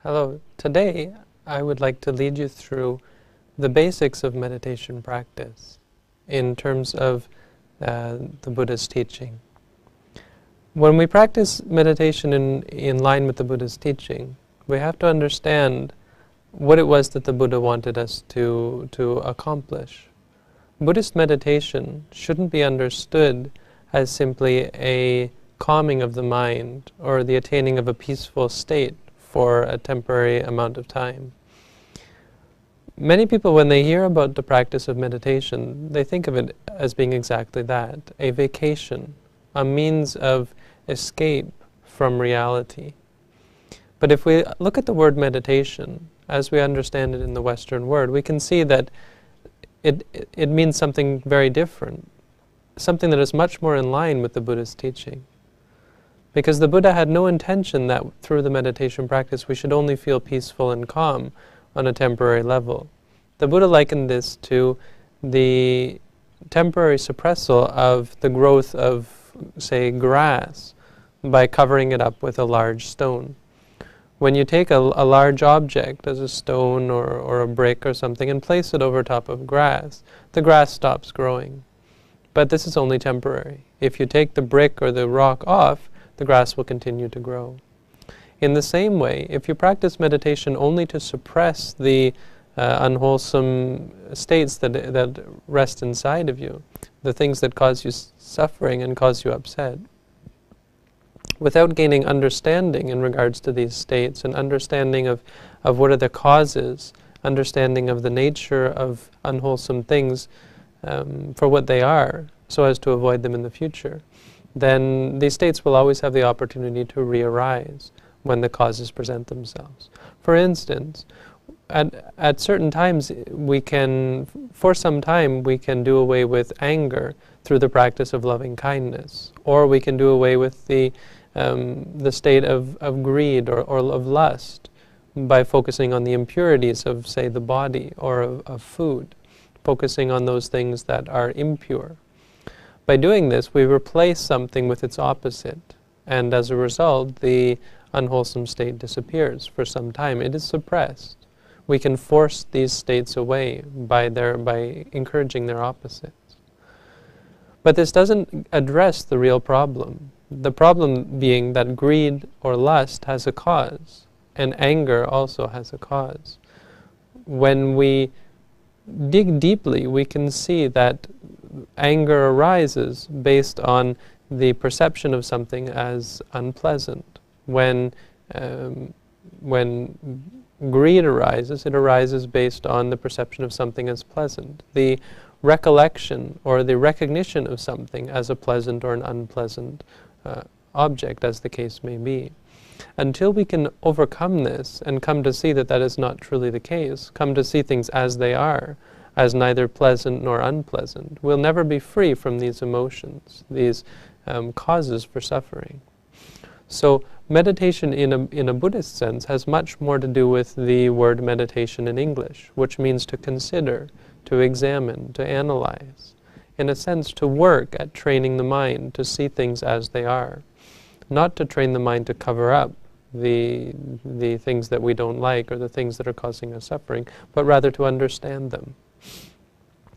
Hello. Today, I would like to lead you through the basics of meditation practice in terms of the Buddha's teaching. When we practice meditation in line with the Buddha's teaching, we have to understand what it was that the Buddha wanted us to accomplish. Buddhist meditation shouldn't be understood as simply a calming of the mind or the attaining of a peaceful state for a temporary amount of time. Many people, when they hear about the practice of meditation, they think of it as being exactly that, a vacation, a means of escape from reality. But if we look at the word meditation, as we understand it in the Western world, we can see that it means something very different, something that is much more in line with the Buddha's teaching. Because the Buddha had no intention that through the meditation practice we should only feel peaceful and calm on a temporary level. The Buddha likened this to the temporary suppressal of the growth of, say, grass by covering it up with a large stone. When you take a large object, as a stone or a brick or something, and place it over top of grass, the grass stops growing. But this is only temporary. If you take the brick or the rock off, the grass will continue to grow. In the same way, if you practice meditation only to suppress the unwholesome states that rest inside of you, the things that cause you suffering and cause you upset, without gaining understanding in regards to these states and understanding of what are the causes, understanding of the nature of unwholesome things for what they are, so as to avoid them in the future, then these states will always have the opportunity to re-arise when the causes present themselves. For instance, at certain times for some time we can do away with anger through the practice of loving kindness, or we can do away with the state of greed or of lust by focusing on the impurities of, say, the body or of food, focusing on those things that are impure. By doing this, we replace something with its opposite, and as a result, the unwholesome state disappears for some time. It is suppressed. We can force these states away by encouraging their opposites. But this doesn't address the real problem. The problem being that greed or lust has a cause, and anger also has a cause. When we dig deeply, we can see that anger arises based on the perception of something as unpleasant. When greed arises, it arises based on the perception of something as pleasant. The recollection or the recognition of something as a pleasant or an unpleasant object, as the case may be. Until we can overcome this and come to see that that is not truly the case, come to see things as they are, as neither pleasant nor unpleasant, we'll never be free from these emotions, these causes for suffering. So meditation in a Buddhist sense has much more to do with the word meditation in English, which means to consider, to examine, to analyze. In a sense, to work at training the mind to see things as they are. Not to train the mind to cover up the things that we don't like or the things that are causing us suffering, but rather to understand them.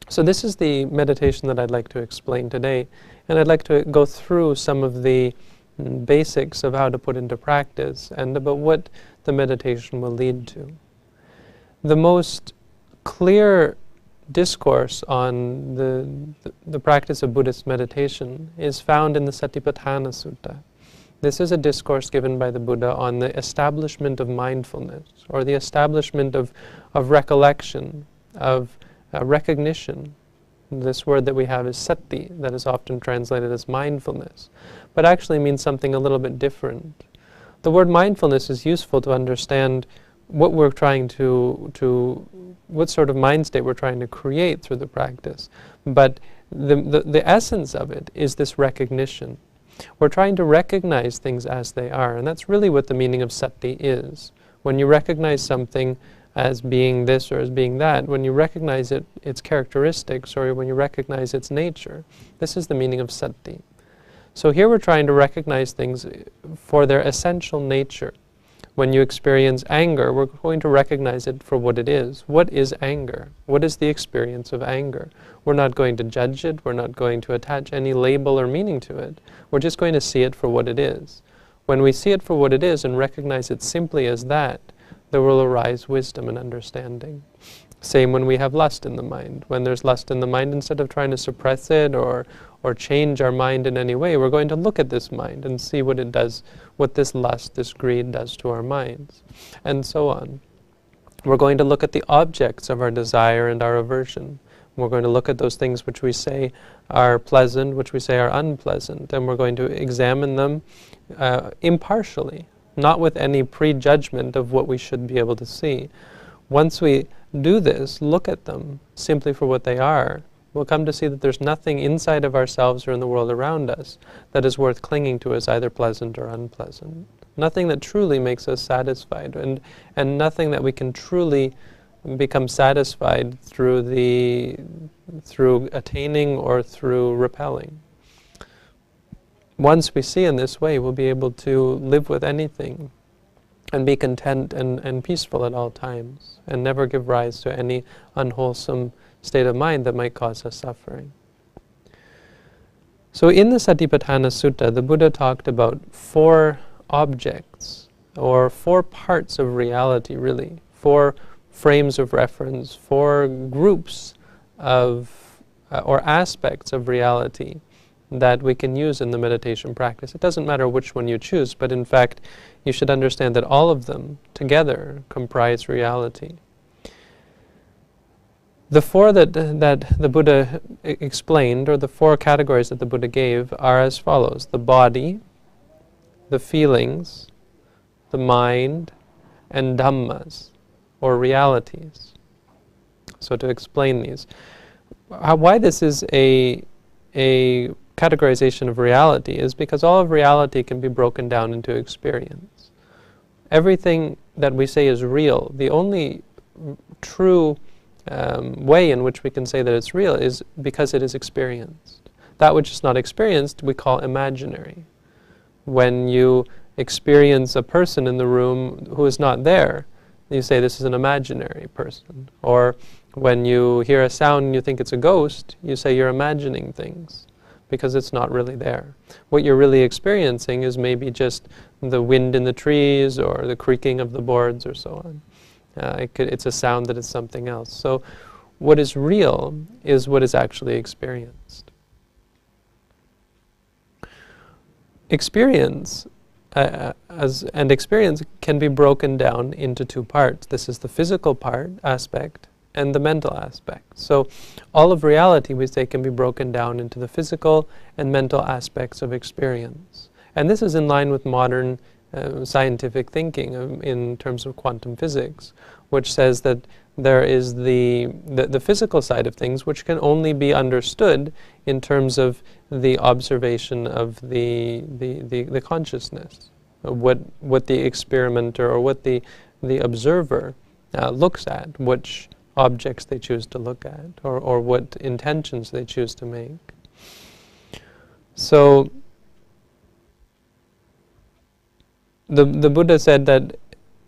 So this is the meditation that I'd like to explain today, and I'd like to go through some of the basics of how to put into practice and about what the meditation will lead to. The most clear discourse on the practice of Buddhist meditation is found in the Satipatthana Sutta. This is a discourse given by the Buddha on the establishment of mindfulness, or the establishment of recollection, of recognition. This word that we have is sati, that is often translated as mindfulness, but actually means something a little bit different. The word mindfulness is useful to understand what we're trying what sort of mind state we're trying to create through the practice. But the essence of it is this recognition. We're trying to recognize things as they are, and that's really what the meaning of sati is. When you recognize something as being this or as being that, when you recognize its characteristics, or when you recognize its nature, this is the meaning of sati. So here we're trying to recognize things for their essential nature. When you experience anger, we're going to recognize it for what it is. What is anger? What is the experience of anger? We're not going to judge it. We're not going to attach any label or meaning to it. We're just going to see it for what it is. When we see it for what it is and recognize it simply as that, there will arise wisdom and understanding. Same when we have lust in the mind. When there's lust in the mind, instead of trying to suppress it or change our mind in any way, we're going to look at this mind and see what it does, what this lust, this greed does to our minds, and so on. We're going to look at the objects of our desire and our aversion. We're going to look at those things which we say are pleasant, which we say are unpleasant, and we're going to examine them impartially, not with any prejudgment of what we should be able to see. Once we do this, look at them simply for what they are, we'll come to see that there's nothing inside of ourselves or in the world around us that is worth clinging to as either pleasant or unpleasant. Nothing that truly makes us satisfied, and nothing that we can truly become satisfied through attaining or through repelling. Once we see in this way, we'll be able to live with anything and be content and peaceful at all times, and never give rise to any unwholesome state of mind that might cause us suffering. So in the Satipatthana Sutta, the Buddha talked about 4 objects, or 4 parts of reality really, 4 frames of reference, 4 groups of, or aspects of reality that we can use in the meditation practice. It doesn't matter which one you choose, but in fact, you should understand that all of them together comprise reality. The 4 that the Buddha explained, or the 4 categories that the Buddha gave, are as follows: the body, the feelings, the mind, and dhammas, or realities. So to explain these, why this is a categorization of reality is because all of reality can be broken down into experience. Everything that we say is real, the only true way in which we can say that it's real is because it is experienced. That which is not experienced we call imaginary. When you experience a person in the room who is not there, you say this is an imaginary person. Or when you hear a sound and you think it's a ghost, you say you're imagining things, because it's not really there. What you're really experiencing is maybe just the wind in the trees or the creaking of the boards or so on. It's a sound that is something else. So what is real is what is actually experienced. Experience experience can be broken down into 2 parts. This is the physical aspect and the mental aspect. So all of reality, we say, can be broken down into the physical and mental aspects of experience. And this is in line with modern scientific thinking in terms of quantum physics, which says that there is the physical side of things, which can only be understood in terms of the observation of the consciousness, what the experimenter or what the observer looks at, which objects they choose to look at, or what intentions they choose to make. So the Buddha said that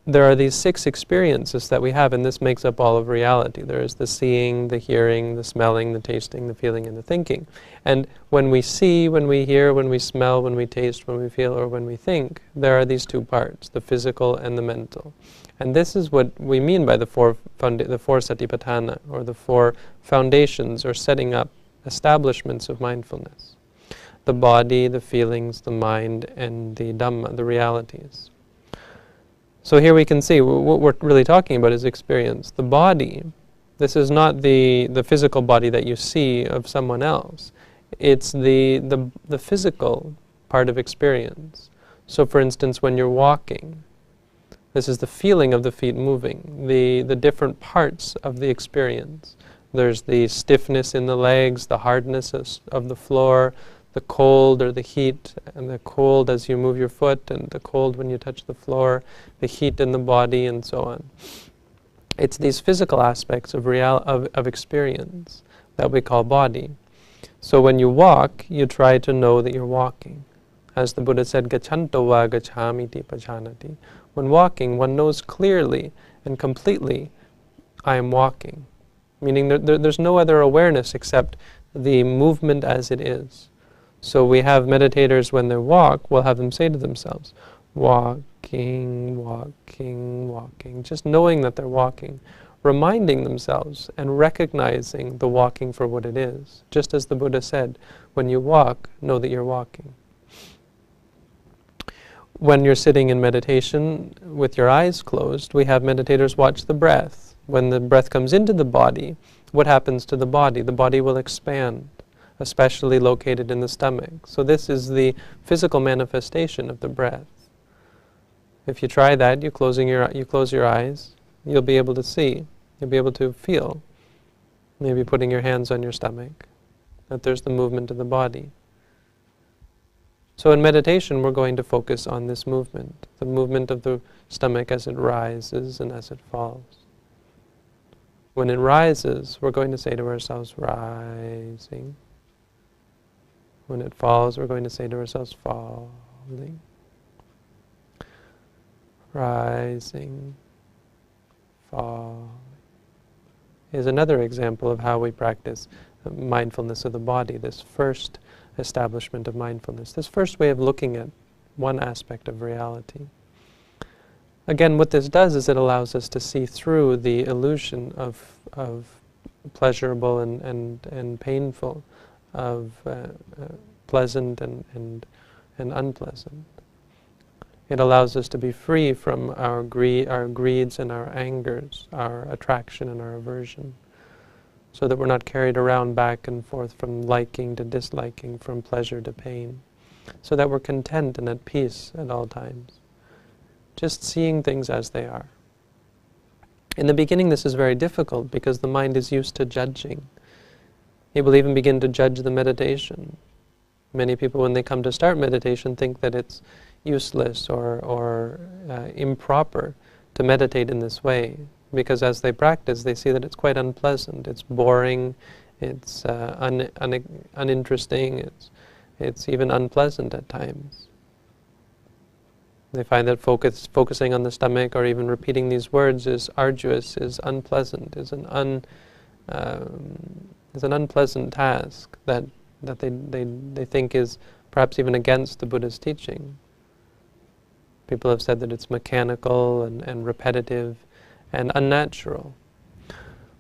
there are these 6 experiences that we have, and this makes up all of reality. There is the seeing, the hearing, the smelling, the tasting, the feeling, and the thinking. And when we see, when we hear, when we smell, when we taste, when we feel, or when we think, there are these 2 parts, the physical and the mental. And this is what we mean by the four satipatthana, or the 4 foundations or setting up establishments of mindfulness. The body, the feelings, the mind, and the Dhamma, the realities. So here we can see what we're really talking about is experience. The body, this is not the physical body that you see of someone else. It's the physical part of experience. So for instance, when you're walking, this is the feeling of the feet moving, the different parts of the experience. There's the stiffness in the legs, the hardness of the floor, the cold or the heat, and the cold as you move your foot, and the cold when you touch the floor, the heat in the body, and so on. It's these physical aspects of experience that we call body. So when you walk, you try to know that you're walking. As the Buddha said, gachanto va gachamiti pajanati. When walking, one knows clearly and completely, I am walking. Meaning there's no other awareness except the movement as it is. So we have meditators, when they walk, we'll have them say to themselves, walking, walking, walking, just knowing that they're walking, reminding themselves and recognizing the walking for what it is. Just as the Buddha said, when you walk, know that you're walking. When you're sitting in meditation with your eyes closed, we have meditators watch the breath. When the breath comes into the body, what happens to the body? The body will expand, especially located in the stomach. So this is the physical manifestation of the breath. If you try that, you close your eyes, you'll be able to see, you'll be able to feel, maybe putting your hands on your stomach, that there's the movement of the body. So in meditation, we're going to focus on this movement, the movement of the stomach as it rises and as it falls. When it rises, we're going to say to ourselves, rising. When it falls, we're going to say to ourselves, falling. Rising, falling. Is another example of how we practice mindfulness of the body, this first establishment of mindfulness, this first way of looking at one aspect of reality. Again, what this does is it allows us to see through the illusion of pleasurable and painful, of pleasant and unpleasant. It allows us to be free from our greeds and our angers, our attraction and our aversion, so that we're not carried around back and forth from liking to disliking, from pleasure to pain, so that we're content and at peace at all times, just seeing things as they are. In the beginning, this is very difficult because the mind is used to judging. It will even begin to judge the meditation. Many people, when they come to start meditation, think that it's useless or improper to meditate in this way, because as they practice, they see that it's quite unpleasant, it's boring, it's uninteresting, it's even unpleasant at times. They find that focusing on the stomach or even repeating these words is arduous, is unpleasant, is an unpleasant task that they think is perhaps even against the Buddha's teaching. People have said that it's mechanical and repetitive and unnatural.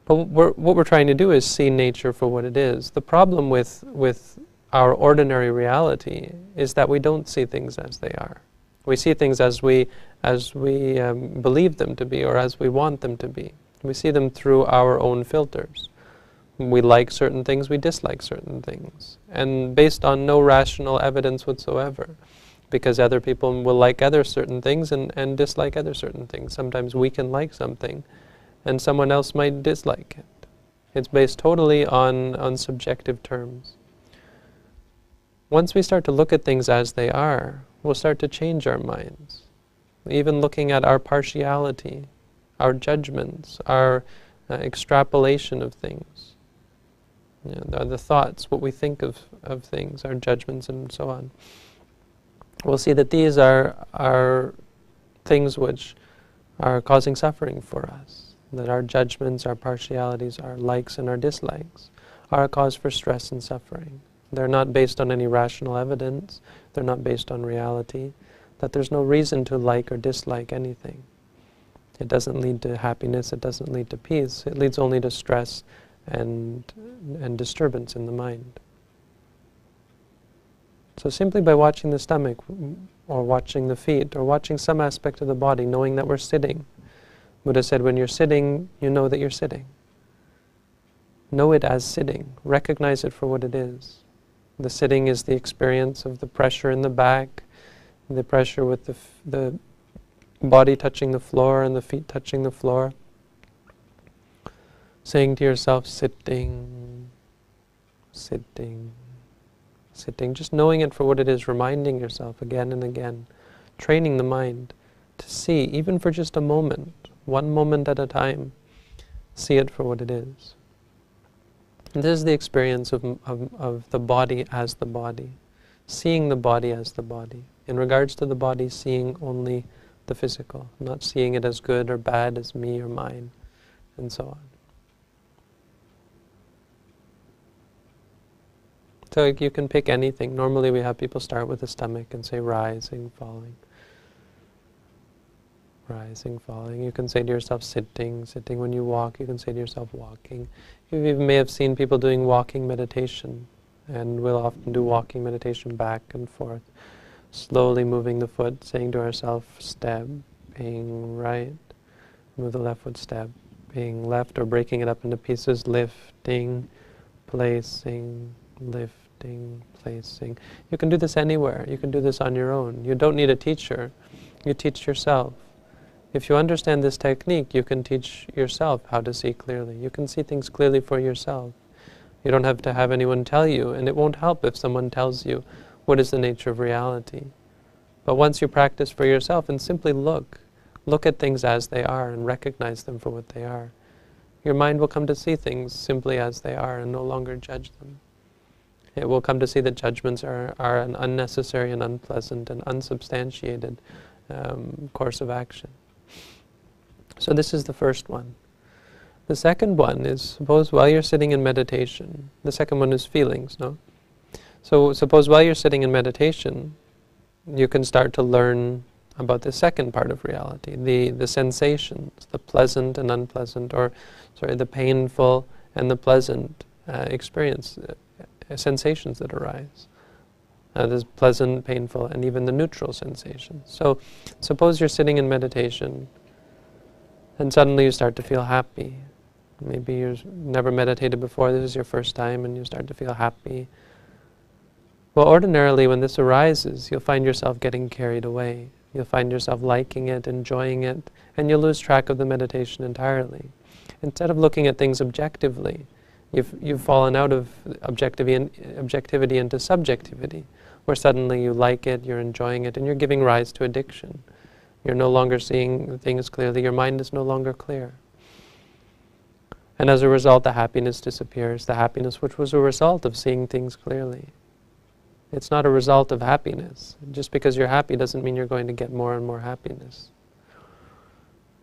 But what we're trying to do is see nature for what it is. The problem with our ordinary reality is that we don't see things as they are. We see things as we believe them to be, or as we want them to be. We see them through our own filters. We like certain things, we dislike certain things, and based on no rational evidence whatsoever, because other people will like other certain things and dislike other certain things. Sometimes we can like something, and someone else might dislike it. It's based totally on subjective terms. Once we start to look at things as they are, we'll start to change our minds. Even looking at our partiality, our judgments, our extrapolation of things, the thoughts, what we think of things, our judgments and so on. We'll see that these are things which are causing suffering for us, that our judgments, our partialities, our likes and our dislikes are a cause for stress and suffering. They're not based on any rational evidence, they're not based on reality, that there's no reason to like or dislike anything. It doesn't lead to happiness, it doesn't lead to peace, it leads only to stress and disturbance in the mind. So simply by watching the stomach, or watching the feet, or watching some aspect of the body, knowing that we're sitting. Buddha said, when you're sitting, you know that you're sitting. Know it as sitting. Recognize it for what it is. The sitting is the experience of the pressure in the back, the pressure with the body touching the floor and the feet touching the floor. Saying to yourself, sitting, sitting, sitting, just knowing it for what it is, reminding yourself again and again, training the mind to see, even for just a moment, one moment at a time, see it for what it is. And this is the experience of the body as the body, seeing the body as the body. In regards to the body, seeing only the physical, not seeing it as good or bad, as me or mine, and so on. So you can pick anything. Normally we have people start with the stomach and say rising, falling. Rising, falling. You can say to yourself sitting, sitting. When you walk, you can say to yourself walking. You even may have seen people doing walking meditation, and we'll often do walking meditation back and forth, slowly moving the foot, saying to ourselves, stepping right, move the left foot, stepping left, or breaking it up into pieces, lifting, placing, lifting, placing. You can do this anywhere. You can do this on your own. You don't need a teacher. You teach yourself. If you understand this technique, you can teach yourself how to see clearly. You can see things clearly for yourself. You don't have to have anyone tell you, and it won't help if someone tells you what is the nature of reality. But once you practice for yourself and simply look at things as they are and recognize them for what they are, your mind will come to see things simply as they are and no longer judge them. It will come to see that judgments are an unnecessary and unpleasant and unsubstantiated course of action. So this is the first one. The second one is, suppose while you're sitting in meditation, the second one is feelings, no? So suppose while you're sitting in meditation, you can start to learn about the second part of reality, the sensations, the pleasant and unpleasant, the painful and the pleasant experience, sensations that arise. There's pleasant, painful, and even the neutral sensations. So suppose you're sitting in meditation, and suddenly you start to feel happy. Maybe you've never meditated before, this is your first time, and you start to feel happy. Well, ordinarily when this arises, you'll find yourself getting carried away. You'll find yourself liking it, enjoying it, and you'll lose track of the meditation entirely. Instead of looking at things objectively, you've fallen out of objectivity into subjectivity, where suddenly you like it, you're enjoying it, and you're giving rise to addiction. You're no longer seeing things clearly, your mind is no longer clear. And as a result, the happiness disappears, the happiness which was a result of seeing things clearly. It's not a result of happiness. Just because you're happy doesn't mean you're going to get more and more happiness.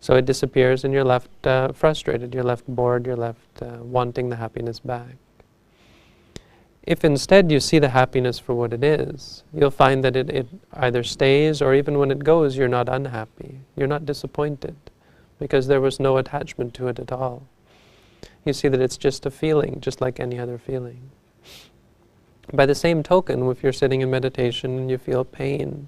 So it disappears and you're left frustrated, you're left bored, you're left wanting the happiness back. If instead you see the happiness for what it is, you'll find that it either stays, or even when it goes, you're not unhappy. You're not disappointed, because there was no attachment to it at all. You see that it's just a feeling, just like any other feeling. By the same token, if you're sitting in meditation and you feel pain,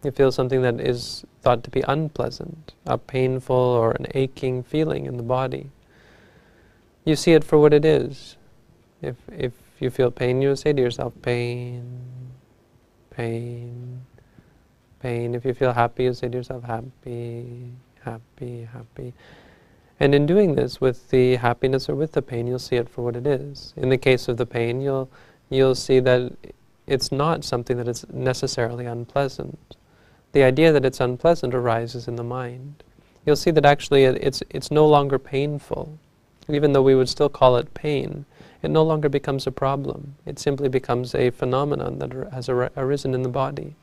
you feel something that is thought to be unpleasant, a painful or an aching feeling in the body, you see it for what it is. If you feel pain, you say to yourself, pain, pain, pain. If you feel happy, you say to yourself, happy, happy, happy. And in doing this, with the happiness or with the pain, you'll see it for what it is. In the case of the pain, you'll see that it's not something that is necessarily unpleasant. The idea that it's unpleasant arises in the mind. You'll see that actually it's no longer painful. Even though we would still call it pain, it no longer becomes a problem. It simply becomes a phenomenon that has arisen in the body.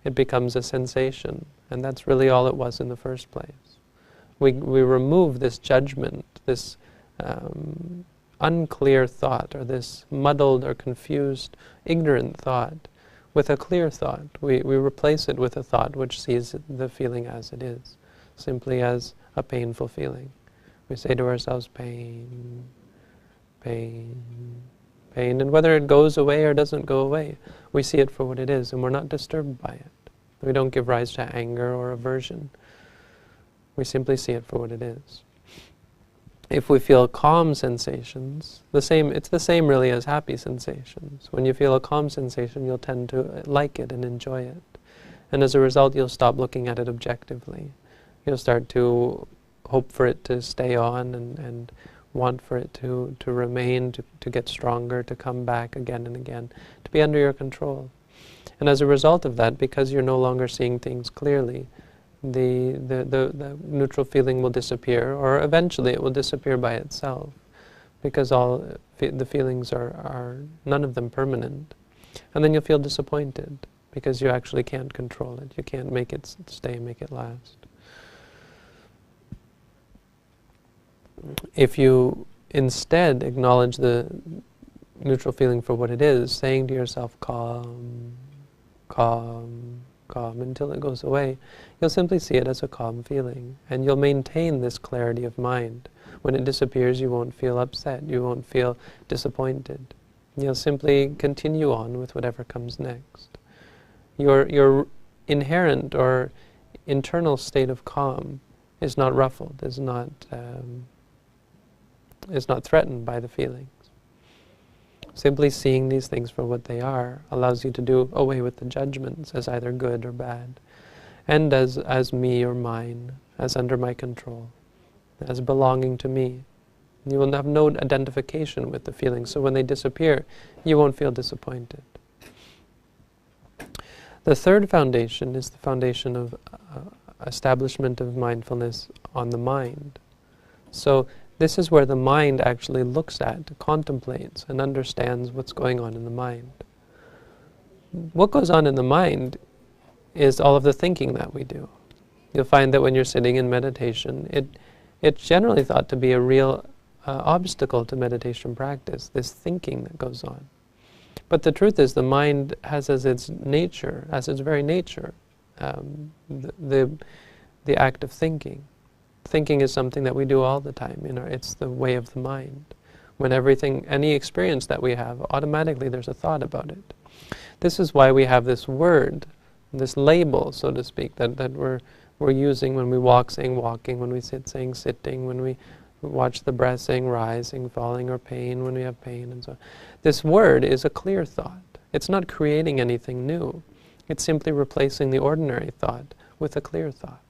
It becomes a sensation, and that's really all it was in the first place. We remove this judgment, this unclear thought, or this muddled or confused, ignorant thought, with a clear thought. We replace it with a thought which sees the feeling as it is, simply as a painful feeling. We say to ourselves, pain, pain, pain, and whether it goes away or doesn't go away, we see it for what it is, and we're not disturbed by it. We don't give rise to anger or aversion. We simply see it for what it is. If we feel calm sensations, it's the same really as happy sensations. When you feel a calm sensation, you'll tend to like it and enjoy it. And as a result, you'll stop looking at it objectively. You'll start to hope for it to stay on and want for it to remain, to get stronger, to come back again and again, to be under your control. And as a result of that, because you're no longer seeing things clearly, the neutral feeling will disappear, or eventually it will disappear by itself, because the feelings are none of them permanent. And then you'll feel disappointed. because you actually can't control it. You can't make it stay, make it last. If you instead acknowledge the neutral feeling for what it is, saying to yourself, calm, calm, calm, until it goes away, you'll simply see it as a calm feeling, and you'll maintain this clarity of mind. When it disappears, you won't feel upset, you won't feel disappointed. You'll simply continue on with whatever comes next. Your inherent or internal state of calm is not ruffled, is not threatened by the feelings. Simply seeing these things for what they are allows you to do away with the judgments as either good or bad, and as me or mine, as under my control, as belonging to me. You will have no identification with the feelings, so when they disappear, you won't feel disappointed. The third foundation is the foundation of establishment of mindfulness on the mind. So this is where the mind actually looks at, contemplates, and understands what's going on in the mind. What goes on in the mind is all of the thinking that we do. You'll find that when you're sitting in meditation, it's generally thought to be a real obstacle to meditation practice, this thinking that goes on. But the truth is, the mind has as its nature, as its very nature, the act of thinking. Thinking is something that we do all the time. It's the way of the mind. When any experience that we have, automatically there's a thought about it. This is why we have this word, this label, so to speak, that we're using when we walk, saying walking, when we sit, saying sitting, when we watch the breath, saying rising, falling, or pain, when we have pain, and so on. This word is a clear thought. It's not creating anything new. It's simply replacing the ordinary thought with a clear thought.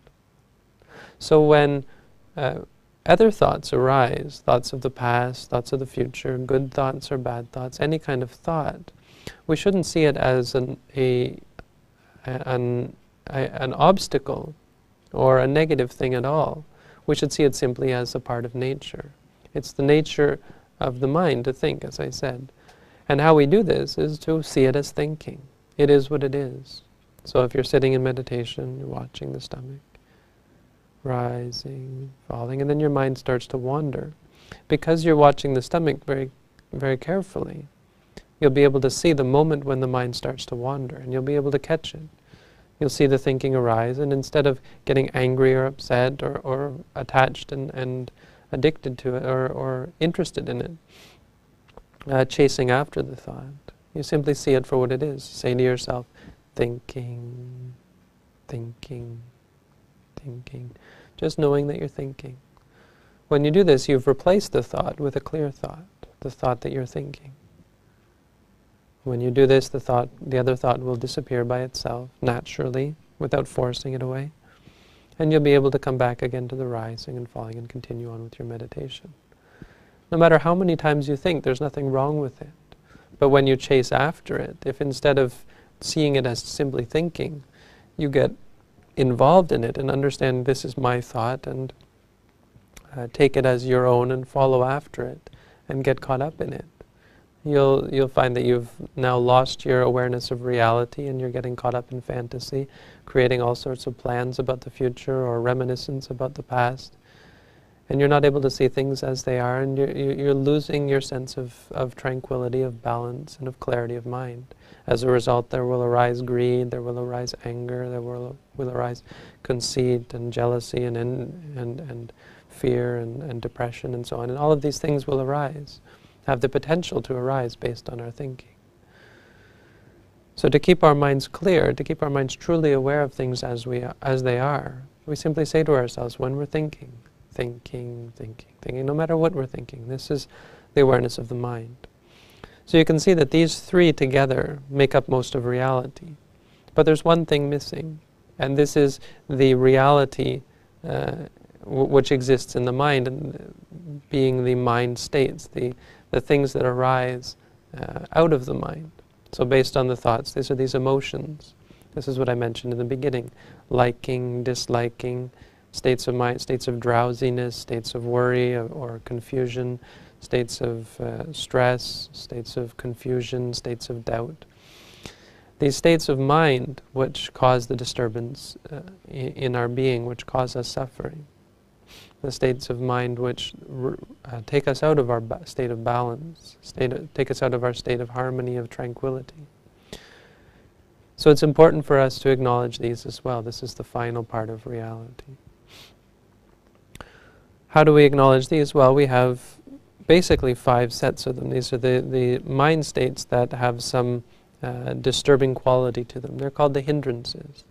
So when other thoughts arise, thoughts of the past, thoughts of the future, good thoughts or bad thoughts, any kind of thought, we shouldn't see it as an obstacle or a negative thing at all. We should see it simply as a part of nature. It's the nature of the mind to think, as I said. And how we do this is to see it as thinking. It is what it is. So if you're sitting in meditation, you're watching the stomach, rising, falling, and then your mind starts to wander. Because you're watching the stomach very, very carefully, you'll be able to see the moment when the mind starts to wander, and you'll be able to catch it. You'll see the thinking arise, and instead of getting angry or upset or attached and addicted to it or interested in it, chasing after the thought, you simply see it for what it is. Say to yourself, thinking, thinking, thinking. Just knowing that you're thinking. When you do this, you've replaced the thought with a clear thought, the thought that you're thinking. When you do this, the other thought will disappear by itself, naturally, without forcing it away. And you'll be able to come back again to the rising and falling and continue on with your meditation. No matter how many times you think, there's nothing wrong with it. But when you chase after it, if instead of seeing it as simply thinking, you get involved in it and understand this is my thought and take it as your own and follow after it and get caught up in it, you'll find that you've now lost your awareness of reality and you're getting caught up in fantasy, creating all sorts of plans about the future or reminiscence about the past. And you're not able to see things as they are, and you're losing your sense of tranquility, of balance, and of clarity of mind. As a result, there will arise greed, there will arise anger, there will arise conceit and jealousy and fear and depression and so on. And all of these things will arise, have the potential to arise based on our thinking. So to keep our minds clear, to keep our minds truly aware of things as they are, we simply say to ourselves when we're thinking, no matter what we're thinking. This is the awareness of the mind. So you can see that these three together make up most of reality. But there's one thing missing, and this is the reality which exists in the mind, and being the mind states, the things that arise out of the mind. So based on the thoughts, these are these emotions. This is what I mentioned in the beginning. Liking, disliking, states of mind, states of drowsiness, states of worry or confusion, states of stress, states of confusion, states of doubt. These states of mind which cause the disturbance in our being, which cause us suffering. The states of mind which take us out of our state of balance, take us out of our state of harmony, of tranquility. So it's important for us to acknowledge these as well. This is the final part of reality. How do we acknowledge these? Well, we have basically 5 sets of them. These are the mind states that have some disturbing quality to them. They're called the hindrances.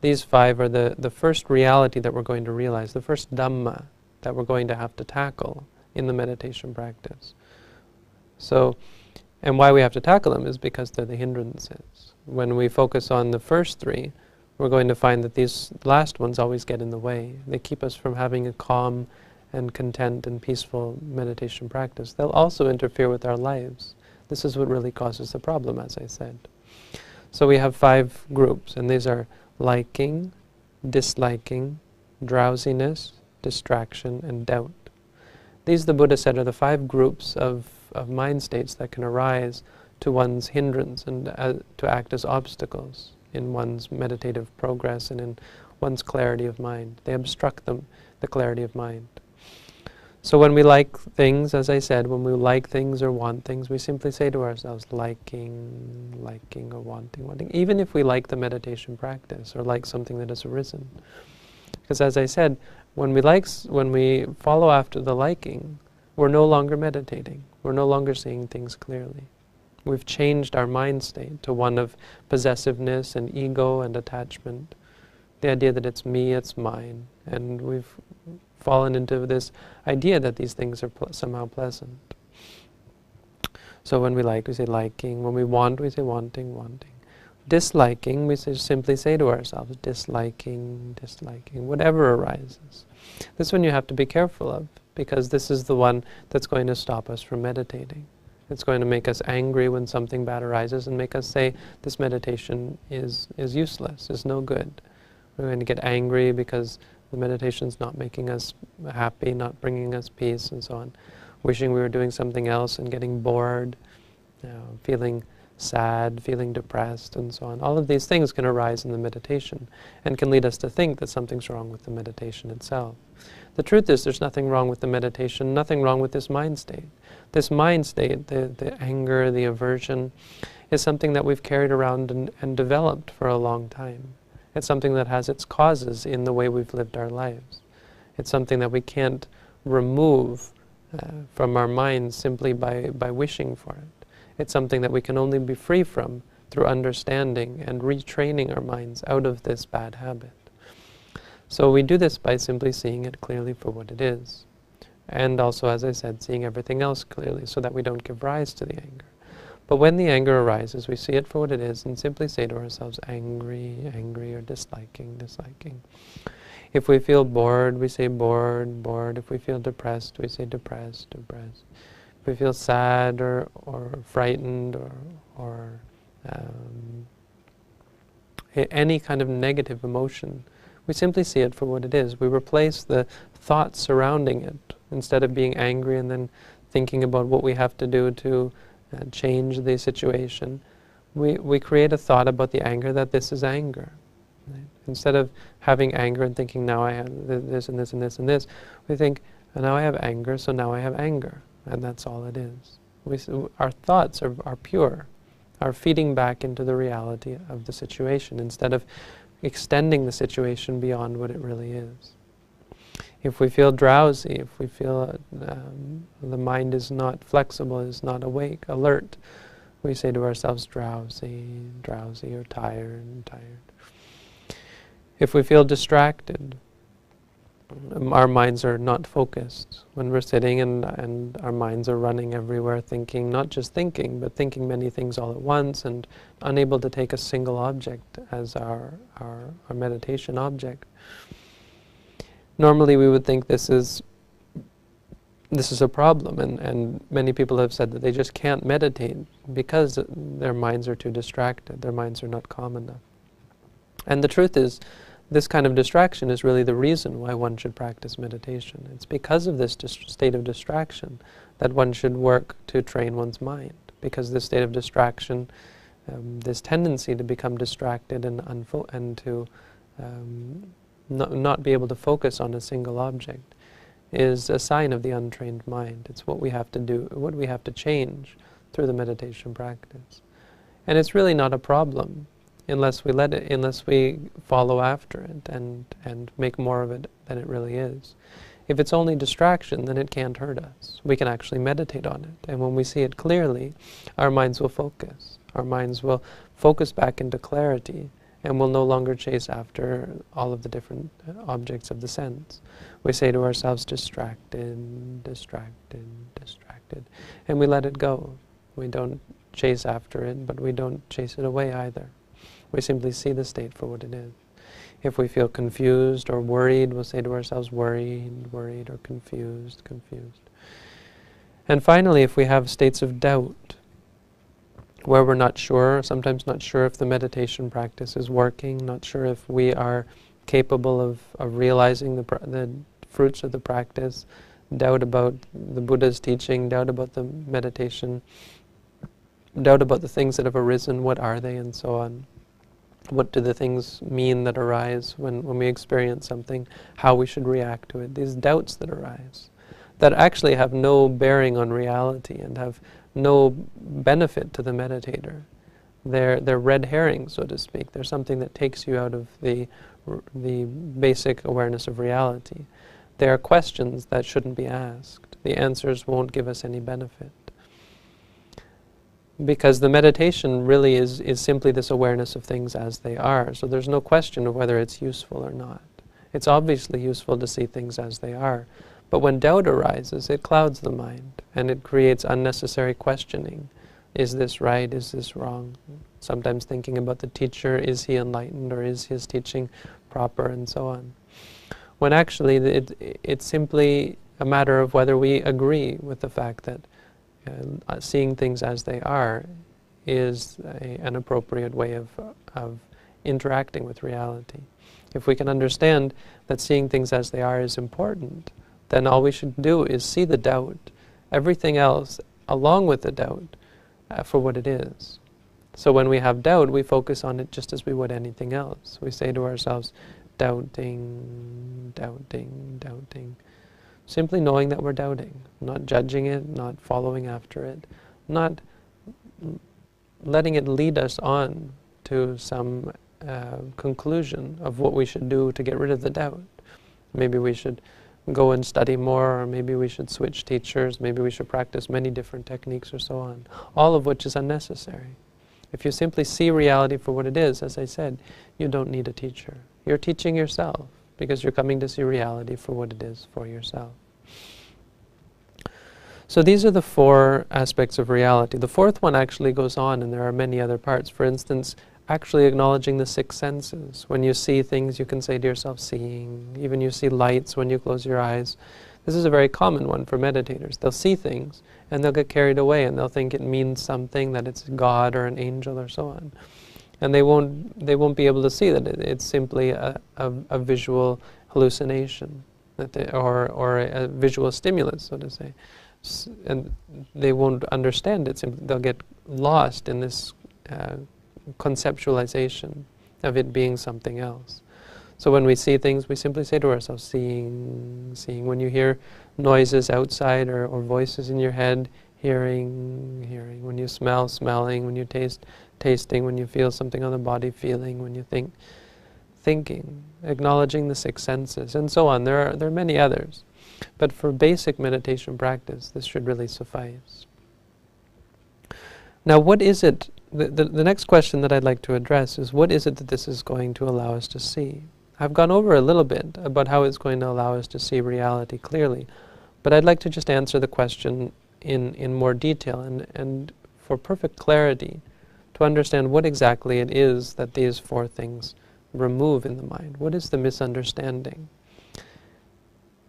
These 5 are the first reality that we're going to realize, the first Dhamma that we're going to have to tackle in the meditation practice. So, and why we have to tackle them is because they're the hindrances. When we focus on the first 3, we're going to find that these last ones always get in the way. They keep us from having a calm and content and peaceful meditation practice. They'll also interfere with our lives. This is what really causes the problem, as I said. So we have 5 groups, and these are liking, disliking, drowsiness, distraction, and doubt. These, the Buddha said, are the 5 groups of mind states that can arise to one's hindrance and to act as obstacles in one's meditative progress and in one's clarity of mind. They obstruct the clarity of mind. So when we like things, as I said, when we like things or want things, we simply say to ourselves, liking or wanting. Even if we like the meditation practice or like something that has arisen. Because as I said, when we follow after the liking, we're no longer meditating. We're no longer seeing things clearly. We've changed our mind state to one of possessiveness and ego and attachment. The idea that it's me, it's mine. And we've fallen into this idea that these things are somehow pleasant. So when we like, we say liking. When we want, we say wanting. Disliking, we simply say to ourselves, disliking. Whatever arises. This one you have to be careful of, because this is the one that's going to stop us from meditating. It's going to make us angry when something bad arises and make us say this meditation is useless, is no good. We're going to get angry because the meditation's not making us happy, not bringing us peace, and so on. Wishing we were doing something else and getting bored, feeling sad, feeling depressed, and so on. All of these things can arise in the meditation and can lead us to think that something's wrong with the meditation itself. The truth is there's nothing wrong with the meditation, nothing wrong with this mind state. This mind state, the anger, the aversion, is something that we've carried around and developed for a long time. It's something that has its causes in the way we've lived our lives. It's something that we can't remove from our minds simply by wishing for it. It's something that we can only be free from through understanding and retraining our minds out of this bad habit. So we do this by simply seeing it clearly for what it is. And also, as I said, seeing everything else clearly so that we don't give rise to the anger. But when the anger arises, we see it for what it is and simply say to ourselves, angry, or disliking. If we feel bored, we say bored. If we feel depressed, we say depressed. If we feel sad or frightened or any kind of negative emotion, we simply see it for what it is. We replace the thoughts surrounding it. Instead of being angry and then thinking about what we have to do to change the situation, we create a thought about the anger that this is anger. Right? Instead of having anger and thinking, now I have this and this and this and this, we think, now I have anger, so now I have anger. And that's all it is. Our thoughts are pure, are feeding back into the reality of the situation instead of extending the situation beyond what it really is. If we feel drowsy, if we feel the mind is not flexible, is not awake, alert, we say to ourselves, drowsy, or tired. If we feel distracted, our minds are not focused. When we're sitting and our minds are running everywhere, thinking, not just thinking, but thinking many things all at once and unable to take a single object as our meditation object. Normally we would think this is a problem, and many people have said that they just can't meditate because their minds are too distracted, their minds are not calm enough. And the truth is, this kind of distraction is really the reason why one should practice meditation. It's because of this state of distraction that one should work to train one's mind, because this state of distraction this tendency to become distracted and to not be able to focus on a single object is a sign of the untrained mind. It's what we have to do, what we have to change through the meditation practice. And it's really not a problem unless we let it, unless we follow after it and make more of it than it really is. If it's only distraction, then it can't hurt us. We can actually meditate on it. And when we see it clearly, our minds will focus. Our minds will focus back into clarity and will no longer chase after all of the different objects of the sense. We say to ourselves, distracted, distracted, distracted, and we let it go. We don't chase after it, but we don't chase it away either. We simply see the state for what it is. If we feel confused or worried, we'll say to ourselves, worried, worried, or confused, confused. And finally, if we have states of doubt, where we're not sure, sometimes not sure if the meditation practice is working, not sure if we are capable of realizing the fruits of the practice, doubt about the Buddha's teaching, doubt about the meditation, doubt about the things that have arisen, what are they, and so on. What do the things mean that arise when we experience something, how we should react to it, these doubts that arise, that actually have no bearing on reality and have no benefit to the meditator. They're red herrings, so to speak. They're something that takes you out of the basic awareness of reality. They are questions that shouldn't be asked. The answers won't give us any benefit. Because the meditation really is simply this awareness of things as they are. So there's no question of whether it's useful or not. It's obviously useful to see things as they are. But when doubt arises, it clouds the mind, and it creates unnecessary questioning. Is this right? Is this wrong? Sometimes thinking about the teacher, is he enlightened, or is his teaching proper, and so on. When actually it's simply a matter of whether we agree with the fact that seeing things as they are is an appropriate way of interacting with reality. If we can understand that seeing things as they are is important, then all we should do is see the doubt, everything else along with the doubt, for what it is. So when we have doubt, we focus on it just as we would anything else. We say to ourselves, doubting, doubting, doubting. Simply knowing that we're doubting, not judging it, not following after it, not letting it lead us on to some conclusion of what we should do to get rid of the doubt. Maybe we should go and study more, or maybe we should switch teachers, maybe we should practice many different techniques or so on, all of which is unnecessary. If you simply see reality for what it is, as I said, you don't need a teacher. You're teaching yourself, because you're coming to see reality for what it is for yourself. So these are the four aspects of reality. The fourth one actually goes on, and there are many other parts. For instance, actually acknowledging the six senses. When you see things, you can say to yourself, seeing. Even you see lights when you close your eyes. This is a very common one for meditators. They'll see things, and they'll get carried away, and they'll think it means something, that it's God or an angel or so on. And they won't be able to see that it's simply a visual hallucination, or a visual stimulus, so to say. And they won't understand it. Simply, they'll get lost in this conceptualization of it being something else. So when we see things, we simply say to ourselves, seeing, seeing. When you hear noises outside or voices in your head, hearing, hearing. When you smell, smelling. When you taste, tasting. When you feel something on the body, feeling. When you think, thinking. Acknowledging the six senses, and so on. There are many others. But for basic meditation practice, this should really suffice. Now, what is it? The next question that I'd like to address is, what is it that this is going to allow us to see? I've gone over a little bit about how it's going to allow us to see reality clearly, but I'd like to just answer the question in more detail and for perfect clarity, to understand what exactly it is that these four things remove in the mind. What is the misunderstanding?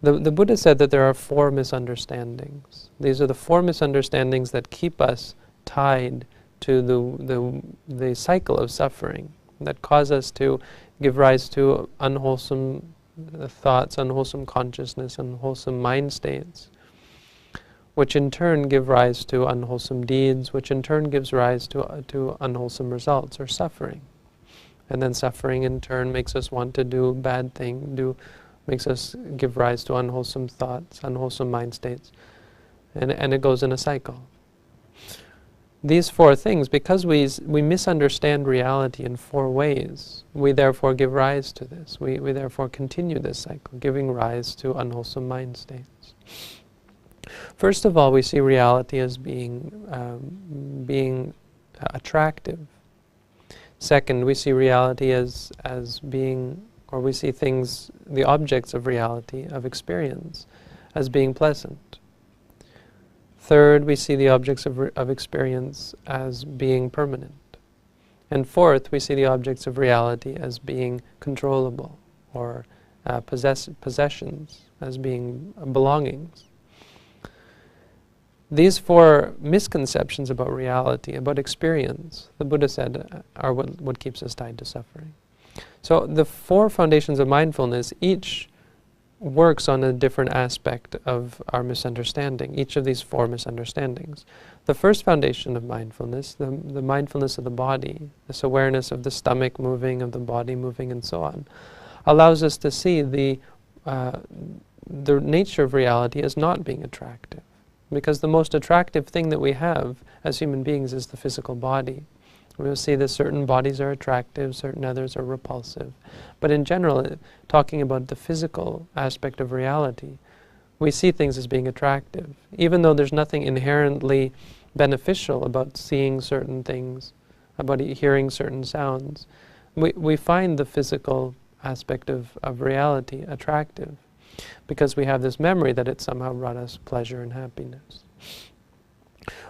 The Buddha said that there are four misunderstandings. These are the four misunderstandings that keep us tied to the cycle of suffering, that cause us to give rise to unwholesome thoughts, unwholesome consciousness, unwholesome mind states. which in turn give rise to unwholesome deeds, which in turn gives rise to unwholesome results or suffering. And then suffering in turn makes us want to do bad things, makes us give rise to unwholesome thoughts, unwholesome mind states, and it goes in a cycle. These four things, because we misunderstand reality in four ways, we therefore give rise to this. We therefore continue this cycle, giving rise to unwholesome mind states. First of all, we see reality as being attractive. Second, we see reality as being, or we see things, the objects of reality, of experience, as being pleasant. Third, we see the objects of experience as being permanent. And fourth, we see the objects of reality as being controllable, or possessions, as being belongings. These four misconceptions about reality, about experience, the Buddha said, are what keeps us tied to suffering. So the four foundations of mindfulness, each works on a different aspect of our misunderstanding, each of these four misunderstandings. The first foundation of mindfulness, the mindfulness of the body, this awareness of the stomach moving, of the body moving, and so on, allows us to see the nature of reality as not being attractive. Because the most attractive thing that we have as human beings is the physical body. We'll see that certain bodies are attractive, certain others are repulsive. But in general, talking about the physical aspect of reality, we see things as being attractive. Even though there's nothing inherently beneficial about seeing certain things, about hearing certain sounds, we find the physical aspect of reality attractive, because we have this memory that it somehow brought us pleasure and happiness.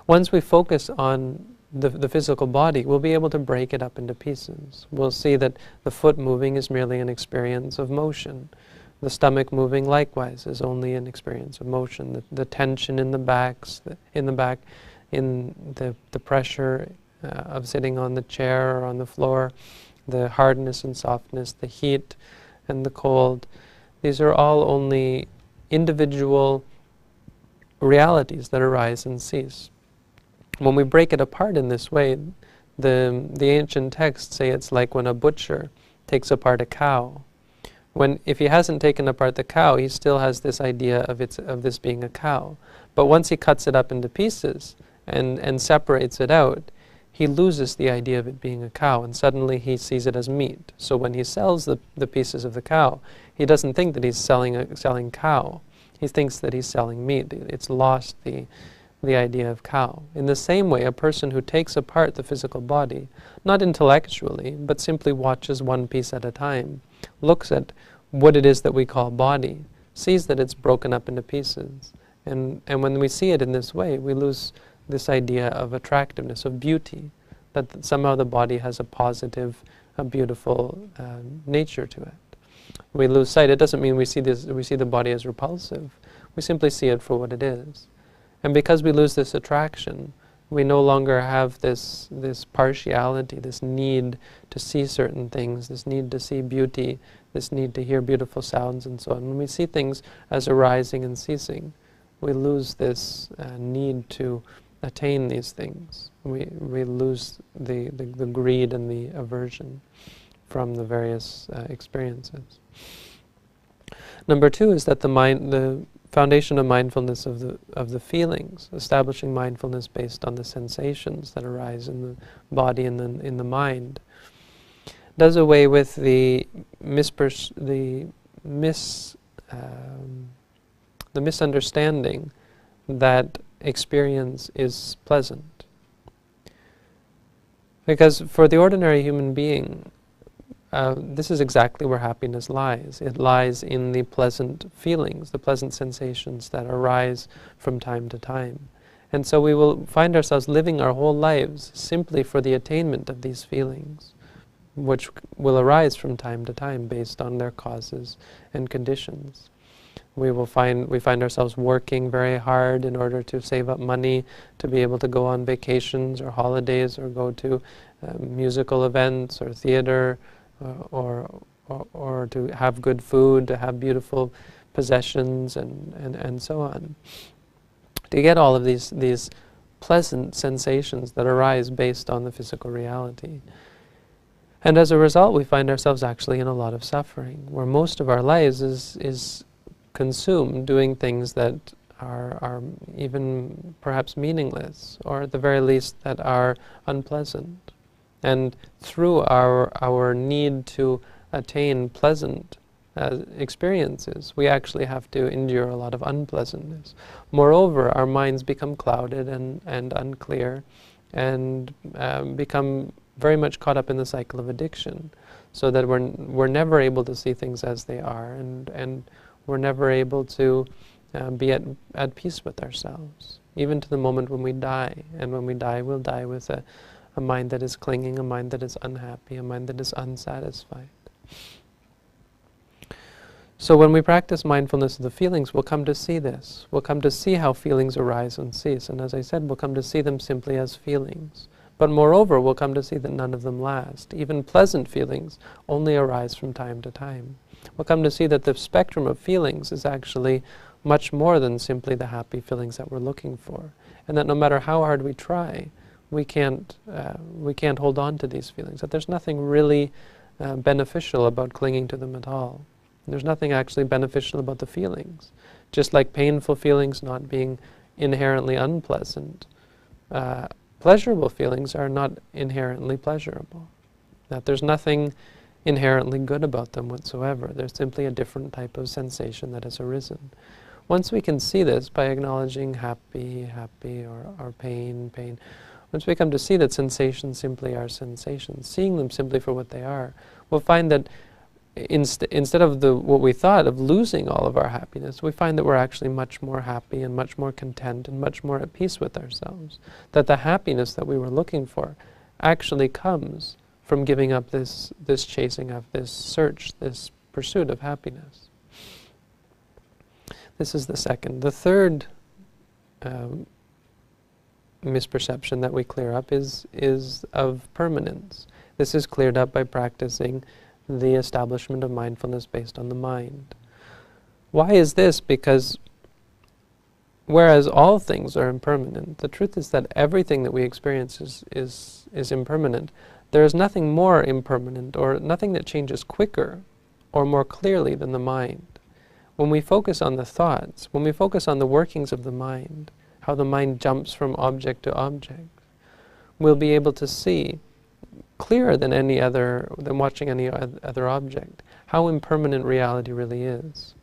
Once we focus on the physical body, we'll be able to break it up into pieces. We'll see that the foot moving is merely an experience of motion. The stomach moving likewise is only an experience of motion. The tension in the back, in the pressure of sitting on the chair or on the floor, the hardness and softness, the heat and the cold, these are all only individual realities that arise and cease. When we break it apart in this way, the ancient texts say it's like when a butcher takes apart a cow. If he hasn't taken apart the cow, he still has this idea of this being a cow. But once he cuts it up into pieces and separates it out, he loses the idea of it being a cow, and suddenly he sees it as meat. So when he sells the pieces of the cow, he doesn't think that he's selling cow. He thinks that he's selling meat. It's lost the idea of cow. In the same way, a person who takes apart the physical body, not intellectually, but simply watches one piece at a time, looks at what it is that we call body, sees that it's broken up into pieces. And when we see it in this way, we lose this idea of attractiveness, of beauty, that somehow the body has a positive, a beautiful nature to it. We lose sight. It doesn't mean we see the body as repulsive. We simply see it for what it is. And because we lose this attraction, we no longer have this partiality, this need to see certain things, this need to see beauty, this need to hear beautiful sounds and so on. When we see things as arising and ceasing, we lose this need to attain these things. We lose the greed and the aversion from the various experiences. Number two is that the foundation of mindfulness of the feelings, establishing mindfulness based on the sensations that arise in the body and then in the mind, does away with the misunderstanding that experience is pleasant. Because for the ordinary human being, this is exactly where happiness lies. It lies in the pleasant feelings, the pleasant sensations that arise from time to time. And so we will find ourselves living our whole lives simply for the attainment of these feelings, which will arise from time to time based on their causes and conditions. We find ourselves working very hard in order to save up money to be able to go on vacations or holidays or go to musical events or theater, or to have good food, to have beautiful possessions and so on. to get all of these pleasant sensations that arise based on the physical reality. And as a result, we find ourselves actually in a lot of suffering, where most of our lives is consumed doing things that are even perhaps meaningless, or at the very least that are unpleasant. And through our need to attain pleasant experiences, we actually have to endure a lot of unpleasantness. Moreover, our minds become clouded and unclear, and become very much caught up in the cycle of addiction, so that we're never able to see things as they are, and we're never able to be at peace with ourselves, even to the moment when we die. And when we die, we'll die with a mind that is clinging, a mind that is unhappy, a mind that is unsatisfied. So when we practice mindfulness of the feelings, we'll come to see this. We'll come to see how feelings arise and cease. And as I said, we'll come to see them simply as feelings. But moreover, we'll come to see that none of them last. Even pleasant feelings only arise from time to time. We'll come to see that the spectrum of feelings is actually much more than simply the happy feelings that we're looking for. And that no matter how hard we try, we can't hold on to these feelings. That there's nothing really beneficial about clinging to them at all. There's nothing actually beneficial about the feelings. Just like painful feelings not being inherently unpleasant, pleasurable feelings are not inherently pleasurable. That there's nothing inherently good about them whatsoever. There's simply a different type of sensation that has arisen. Once we can see this by acknowledging happy, happy, or pain, pain, once we come to see that sensations simply are sensations, seeing them simply for what they are, we'll find that instead of what we thought of losing all of our happiness, we find that we're actually much more happy and much more content and much more at peace with ourselves. That the happiness that we were looking for actually comes from giving up this chasing of this search, this pursuit of happiness. This is the second. The third misperception that we clear up is of permanence. This is cleared up by practicing the establishment of mindfulness based on the mind. Why is this? Because whereas all things are impermanent, the truth is that everything that we experience is impermanent. There is nothing more impermanent, or nothing that changes quicker or more clearly than the mind. When we focus on the thoughts, when we focus on the workings of the mind, how the mind jumps from object to object, we'll be able to see clearer than watching any other object, how impermanent reality really is.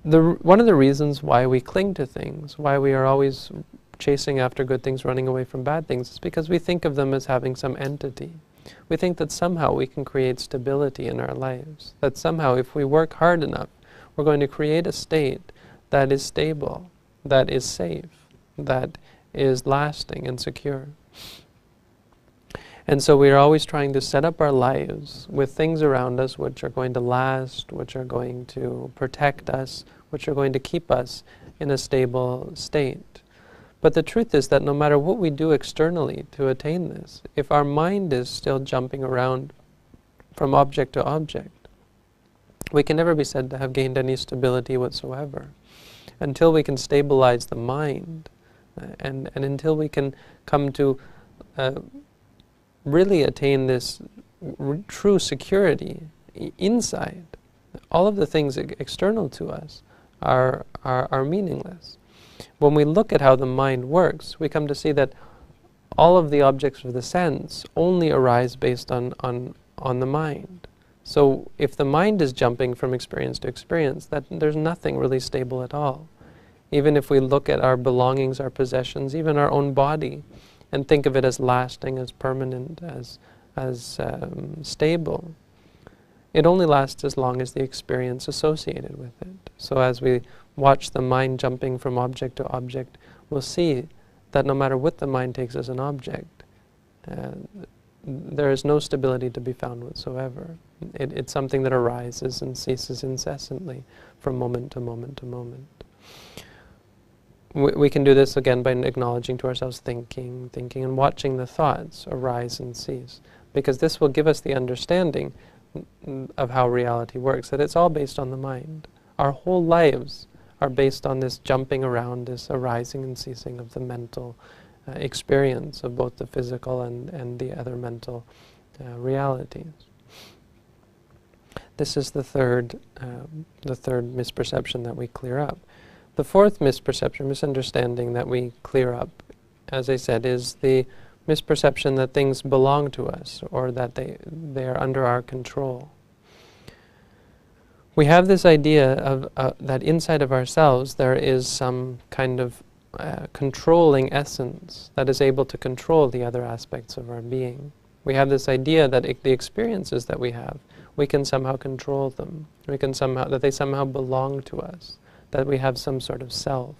One of the reasons why we cling to things, why we are always chasing after good things, running away from bad things, is because we think of them as having some entity. We think that somehow we can create stability in our lives, that somehow if we work hard enough, we're going to create a state that is stable, that is safe, that is lasting and secure. And so we are always trying to set up our lives with things around us which are going to last, which are going to protect us, which are going to keep us in a stable state. But the truth is that no matter what we do externally to attain this, if our mind is still jumping around from object to object, we can never be said to have gained any stability whatsoever. Until we can stabilize the mind, and until we can come to really attain this true security inside, all of the things external to us are meaningless. When we look at how the mind works, we come to see that all of the objects of the sense only arise based on the mind. So if the mind is jumping from experience to experience, that there's nothing really stable at all. Even if we look at our belongings, our possessions, even our own body, and think of it as lasting, as permanent, as stable, it only lasts as long as the experience associated with it. So as we watch the mind jumping from object to object, we'll see that no matter what the mind takes as an object, there is no stability to be found whatsoever. It's something that arises and ceases incessantly from moment to moment to moment. We can do this again by acknowledging to ourselves thinking, and watching the thoughts arise and cease, because this will give us the understanding of how reality works, that it's all based on the mind. Our whole lives are based on this jumping around, this arising and ceasing of the mental experience of both the physical and the other mental realities. This is the third misperception that we clear up. The fourth misperception, misunderstanding that we clear up, as I said, is the misperception that things belong to us or that they are under our control. We have this idea of that inside of ourselves there is some kind of controlling essence that is able to control the other aspects of our being. We have this idea that the experiences that we have, we can somehow control them. That they somehow belong to us, that we have some sort of self.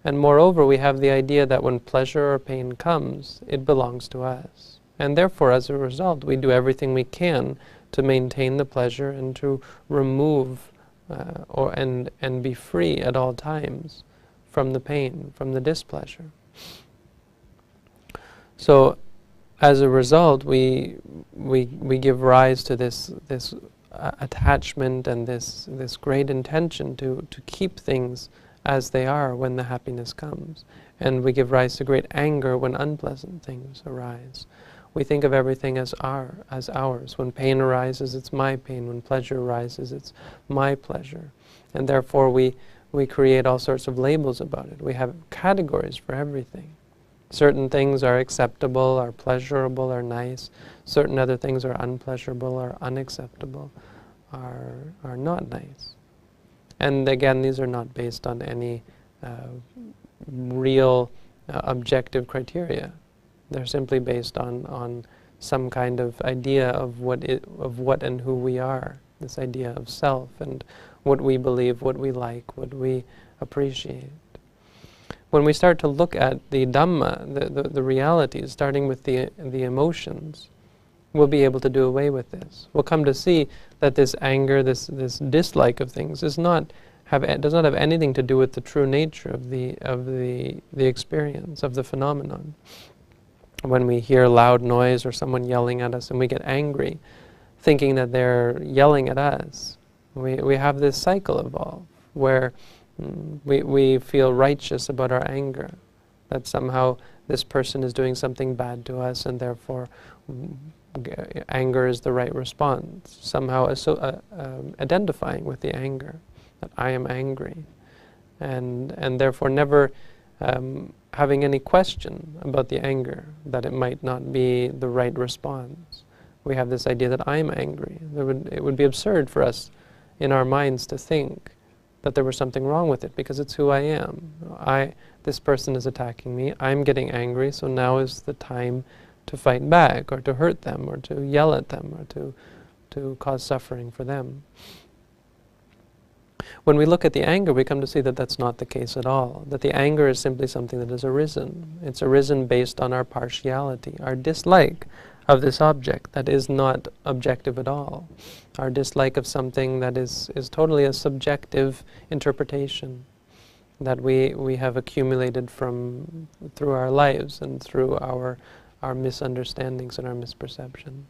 And moreover, we have the idea that when pleasure or pain comes, it belongs to us. And therefore, as a result, we do everything we can to maintain the pleasure and to remove and be free at all times from the pain, from the displeasure. So, as a result, we give rise to this attachment and this great intention to keep things as they are when the happiness comes. And we give rise to great anger when unpleasant things arise. We think of everything as ours. When pain arises, it's my pain. When pleasure arises, it's my pleasure. And therefore we create all sorts of labels about it. We have categories for everything. Certain things are acceptable, are pleasurable, are nice. Certain other things are unpleasurable, are unacceptable, are not nice. And again, these are not based on any real objective criteria. They're simply based on some kind of idea of what and who we are. This idea of self and what we believe, what we like, what we appreciate. When we start to look at the Dhamma, the realities, starting with the emotions, we'll be able to do away with this. We'll come to see that this anger, this dislike of things, does not have anything to do with the true nature of the experience, of the phenomenon. When we hear loud noise or someone yelling at us and we get angry, thinking that they're yelling at us, we have this cycle evolve where we feel righteous about our anger, that somehow this person is doing something bad to us and therefore anger is the right response, somehow identifying with the anger, that I am angry, and therefore never having any question about the anger, that it might not be the right response. We have this idea that I'm angry. It would be absurd for us in our minds to think that there was something wrong with it, because it's who I am. This person is attacking me, I'm getting angry, so now is the time to fight back, or to hurt them, or to yell at them, or to cause suffering for them. When we look at the anger, we come to see that that's not the case at all, that the anger is simply something that has arisen. It's arisen based on our partiality, our dislike of this object that is not objective at all, our dislike of something that is totally a subjective interpretation that we have accumulated through our lives and through our misunderstandings and our misperceptions.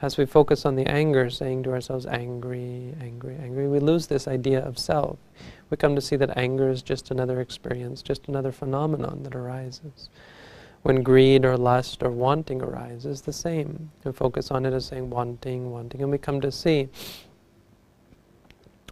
As we focus on the anger, saying to ourselves, angry, angry, angry, we lose this idea of self. We come to see that anger is just another experience, just another phenomenon that arises. When greed or lust or wanting arises, the same. We focus on it as saying wanting, wanting, and we come to see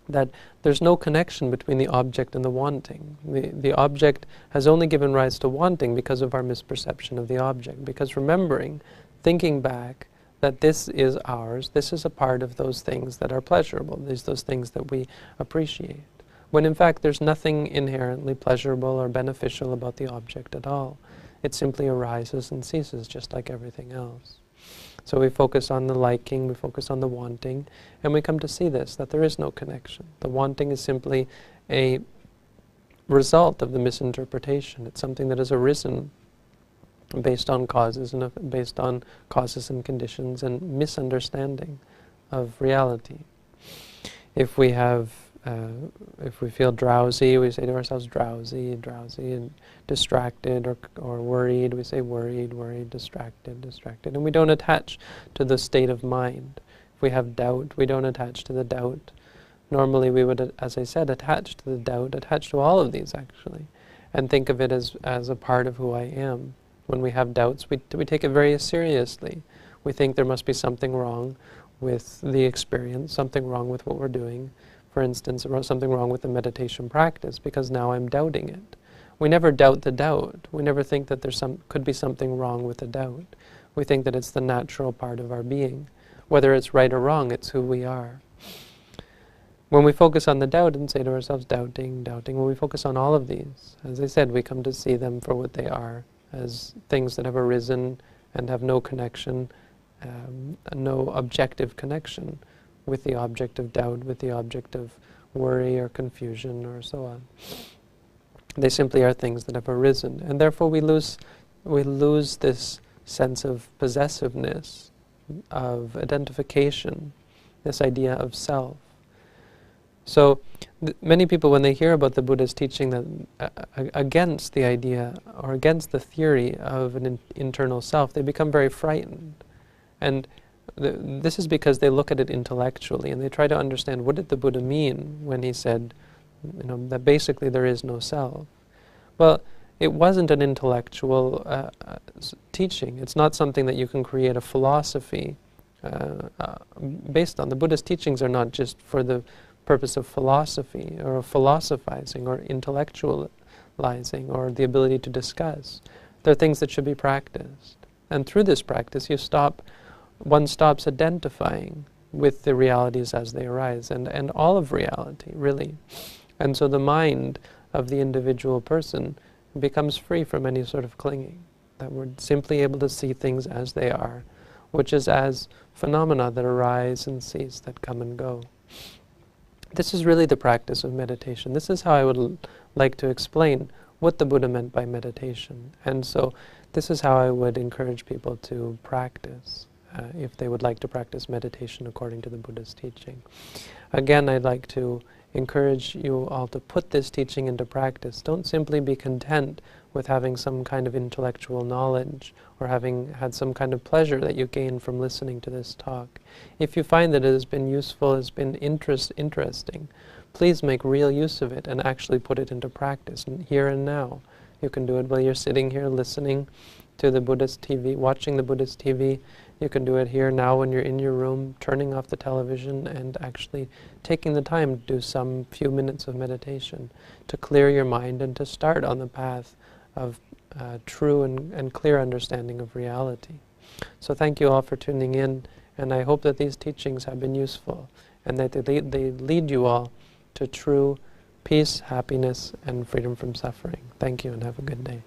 that there's no connection between the object and the wanting. The object has only given rise to wanting because of our misperception of the object. Because remembering, thinking back, that this is ours, this is a part of those things that are pleasurable, those things that we appreciate. When in fact there's nothing inherently pleasurable or beneficial about the object at all. It simply arises and ceases just like everything else. So we focus on the liking, we focus on the wanting, and we come to see this, that there is no connection. The wanting is simply a result of the misinterpretation. It's something that has arisen based on causes and conditions and misunderstanding of reality. If we feel drowsy, we say to ourselves drowsy, drowsy, and distracted or worried, we say worried, worried, distracted, distracted, and we don't attach to the state of mind. If we have doubt, we don't attach to the doubt. Normally we would, as I said, attach to the doubt, attach to all of these actually, and think of it as a part of who I am. When we have doubts, we take it very seriously. We think there must be something wrong with the experience, something wrong with what we're doing. For instance, something wrong with the meditation practice, because now I'm doubting it. We never doubt the doubt. We never think that could be something wrong with the doubt. We think that it's the natural part of our being. Whether it's right or wrong, it's who we are. When we focus on the doubt and say to ourselves, doubting, doubting, when we focus on all of these, as I said, we come to see them for what they are, as things that have arisen and have no connection, no objective connection with the object of doubt, with the object of worry or confusion or so on. They simply are things that have arisen, and therefore we lose this sense of possessiveness, of identification, this idea of self. So many people, when they hear about the Buddha's teaching that against the idea or against the theory of an internal self, they become very frightened. And this is because they look at it intellectually and they try to understand, what did the Buddha mean when he said, that basically there is no self? Well, it wasn't an intellectual teaching. It's not something that you can create a philosophy based on. The Buddhist teachings are not just for the purpose of philosophy or of philosophizing or intellectualizing or the ability to discuss. They're things that should be practiced. And through this practice, one stops identifying with the realities as they arise, and all of reality, really. And so the mind of the individual person becomes free from any sort of clinging, that we're simply able to see things as they are, which is as phenomena that arise and cease, that come and go. This is really the practice of meditation. This is how I would like to explain what the Buddha meant by meditation. And so this is how I would encourage people to practice, if they would like to practice meditation according to the Buddha's teaching. Again, I'd like to encourage you all to put this teaching into practice. Don't simply be content with having some kind of intellectual knowledge or having had some kind of pleasure that you gain from listening to this talk. If you find that it has been useful, has been interesting, please make real use of it and actually put it into practice, here and now. You can do it while you're sitting here listening to the Buddhist TV, watching the Buddhist TV. You can do it here now when you're in your room, turning off the television and actually taking the time to do some few minutes of meditation to clear your mind and to start on the path of true and clear understanding of reality. So thank you all for tuning in, and I hope that these teachings have been useful and that they lead you all to true peace, happiness, and freedom from suffering. Thank you and have a good day.